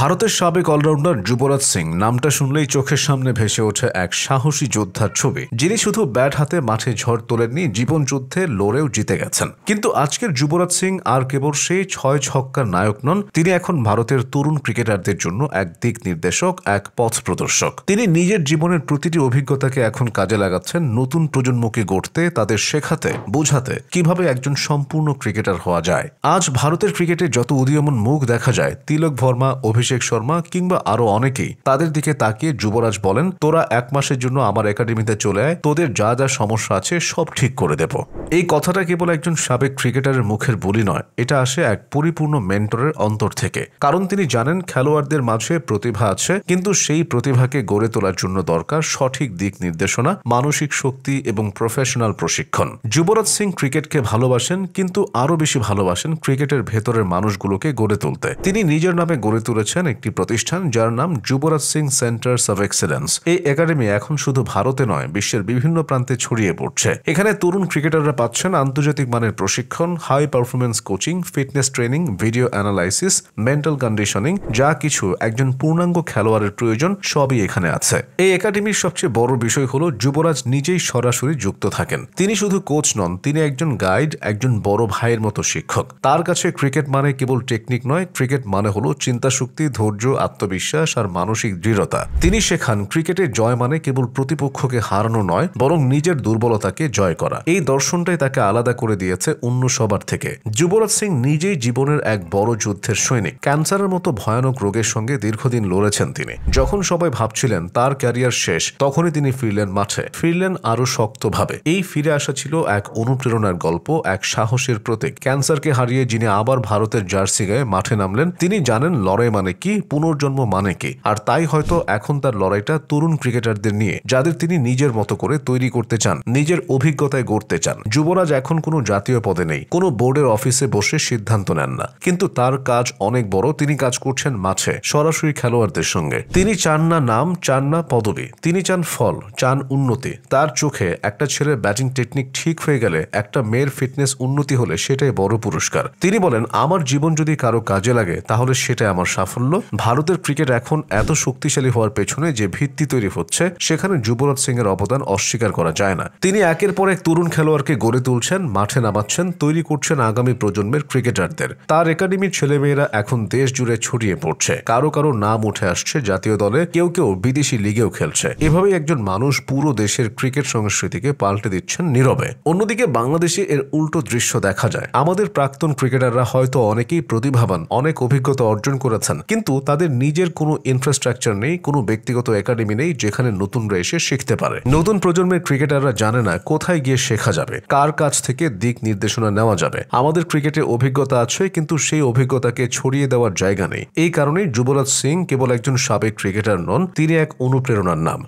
ভারতের সাবেক অলরাউন্ডার যুবরাজ সিং নামটা শুনলেই চোখের সামনে ভেসে ওঠে এক সাহসী যোদ্ধার ছবি, যিনি শুধু ব্যাট হাতে মাঠে ঝড় তোলেননি, জীবন যুদ্ধে লড়েও জিতে গেছেন। কিন্তু আজকের যুবরাজ সিং আর কেবল সেই ৬ ছক্কার নায়ক নন, তিনি এখন ভারতের তরুণ ক্রিকেটারদের জন্য এক দিক নির্দেশক, এক পথ প্রদর্শক। তিনি নিজের জীবনের প্রতিটি অভিজ্ঞতাকে এখন কাজে লাগাচ্ছেন নতুন প্রজন্মকে গড়তে, তাদের শেখাতে, বোঝাতে কিভাবে একজন সম্পূর্ণ ক্রিকেটার হওয়া যায়। আজ ভারতের ক্রিকেটে যত উদীয়মান মুখ দেখা যায়, তিলক ভার্মা, অভিষেক শর্মা কিংবা আরো অনেকেই, তাদের দিকে তাকিয়ে যুবরাজ বলেন, তোরা ১ মাসের জন্য আমার একাডেমিতে চলে আয়, তোদের যা যা সমস্যা আছে সব ঠিক করে দেব। এই কথাটা কেবল একজন সাবেক ক্রিকেটারের মুখের বুলি নয়, এটা আসে এক পরিপূর্ণ মেন্টরের অন্তর থেকে। কারণ তিনি জানেন খেলোয়াড়দের মাঝে প্রতিভা আছে, কিন্তু সেই প্রতিভাকে গড়ে তোলার জন্য দরকার সঠিক দিক নির্দেশনা, মানসিক শক্তি এবং প্রফেশনাল প্রশিক্ষণ। যুবরাজ সিং ক্রিকেটকে ভালোবাসেন, কিন্তু আরো বেশি ভালোবাসেন ক্রিকেটের ভেতরের মানুষগুলোকে গড়ে তুলতে। তিনি নিজের নামে গড়ে তুলেছেন একটি প্রতিষ্ঠান যার নাম Yuvraj Singh saunters of excellence. এই একাডেমি এখন শুধু ভারতে নয়, বিশ্বের বিভিন্ন প্রান্তে ছড়িয়ে পড়ছে। এখানে তরুণ ক্রিকেটাররা পাচ্ছেন আন্তর্জাতিক মানের প্রশিক্ষণ, high performance coaching, fitness training, video analysis, mental conditioning, যা কিছু একজন পূর্ণাঙ্গ খেলোয়াড়ের প্রয়োজন সবই এখানে আছে। এই একাডেমির সবচেয়ে বড় বিষয় হলো যুবরাজ নিজেই সরাসরি যুক্ত থাকেন। তিনি শুধু কোচ নন, তিনি একজন গাইড, একজন বড় ভাইয়ের মতো শিক্ষক। তার কাছে ক্রিকেট মানে কেবল টেকনিক নয়, ক্রিকেট মানে হলো চিন্তাশক্তি, ধৈর্য, আত্মবিশ্বাস আর মানসিক দৃঢ়তা। তিনি শেখান ক্রিকেটে জয় মানে কেবল প্রতিপক্ষকে হারানো নয়, বরং নিজের দুর্বলতাকে জয় করা। এই দর্শনটাই তাকে আলাদা করে দিয়েছে অন্য সবার থেকে। যুবরাজ সিং নিজেই জীবনের এক বড় যুদ্ধের সৈনিক। ক্যান্সারের মতো ভয়ানক রোগের সঙ্গে দীর্ঘদিন লড়েছেন তিনি। যখন সবাই ভাবছিলেন তার ক্যারিয়ার শেষ, তখনই তিনি ফিরলেন মাঠে, ফিরলেন আরো শক্তভাবে। এই ফিরে আসা ছিল এক অনুপ্রেরণার গল্প, এক সাহসের প্রতীক। ক্যান্সারকে হারিয়ে যিনি আবার ভারতের জার্সি গায়ে মাঠে নামলেন, তিনি জানেন লড়াই মানে কি, পুনর্জন্ম মানে কি। আর তাই হয়তো এখন তার লড়াইটা তরুণ ক্রিকেটারদের নিয়ে, যাদের তিনি নিজের মতো করে তৈরি করতে চান, নিজের অভিজ্ঞতায় গড়তে চান। যুবরাজ এখন কোনো জাতীয় পদে নেই, কোনো বোর্ডের অফিসে বসে সিদ্ধান্ত নেন না, কিন্তু তার কাজ অনেক বড়। তিনি কাজ করছেন মাঠে, সরাসরি খেলোয়াড়দের সঙ্গে। তিনি চান না নাম, চান না পদবি, তিনি চান ফল, চান উন্নতি। তার চোখে একটা ছেলের ব্যাটিং টেকনিক ঠিক হয়ে গেলে, একটা মেয়ের ফিটনেস উন্নতি হলে সেটাই বড় পুরস্কার। তিনি বলেন, আমার জীবন যদি কারো কাজে লাগে তাহলে সেটাই আমার সাফল্য। ভারতের ক্রিকেট এখন এত শক্তিশালী হওয়ার পেছনে যে ভিত্তি তৈরি হচ্ছে, সেখানে যুবরাজ সিং এর অবদান অস্বীকার করা যায় না। তিনি একের পর এক তরুণ খেলোয়াড়কে গড়ে তুলছেন, মাঠে নামাচ্ছেন, তৈরি করছেন আগামী প্রজন্মের ক্রিকেটারদের। তার একাডেমির ছেলেমেয়েরা এখন দেশ জুড়ে ছড়িয়ে পড়ছে। কারো কারো নাম উঠে আসছে জাতীয় দলে, কেউ কেউ বিদেশি লিগেও খেলছে। এভাবেই একজন মানুষ পুরো দেশের ক্রিকেট সংস্কৃতিকে পাল্টে দিচ্ছেন নীরবে। অন্যদিকে বাংলাদেশে এর উল্টো দৃশ্য দেখা যায়। আমাদের প্রাক্তন ক্রিকেটাররা হয়তো অনেকেই প্রতিভাবান, অনেক অভিজ্ঞতা অর্জন করেছেন, কিন্তু তাদের নিজের কোনো ইনফ্রাস্ট্রাকচার নেই, কোনো ব্যক্তিগত একাডেমি নেই যেখানে নতুনরা এসে শিখতে পারে। নতুন প্রজন্মের ক্রিকেটাররা জানে না কোথায় গিয়ে শেখা যাবে, কার কাছ থেকে দিক নির্দেশনা নেওয়া যাবে। আমাদের ক্রিকেটে অভিজ্ঞতা আছে, কিন্তু সেই অভিজ্ঞতাকে ছড়িয়ে দেওয়ার জায়গা নেই। এই কারণেই যুবরাজ সিং কেবল একজন সাবেক ক্রিকেটার নন, তিনি এক অনুপ্রেরণার নাম।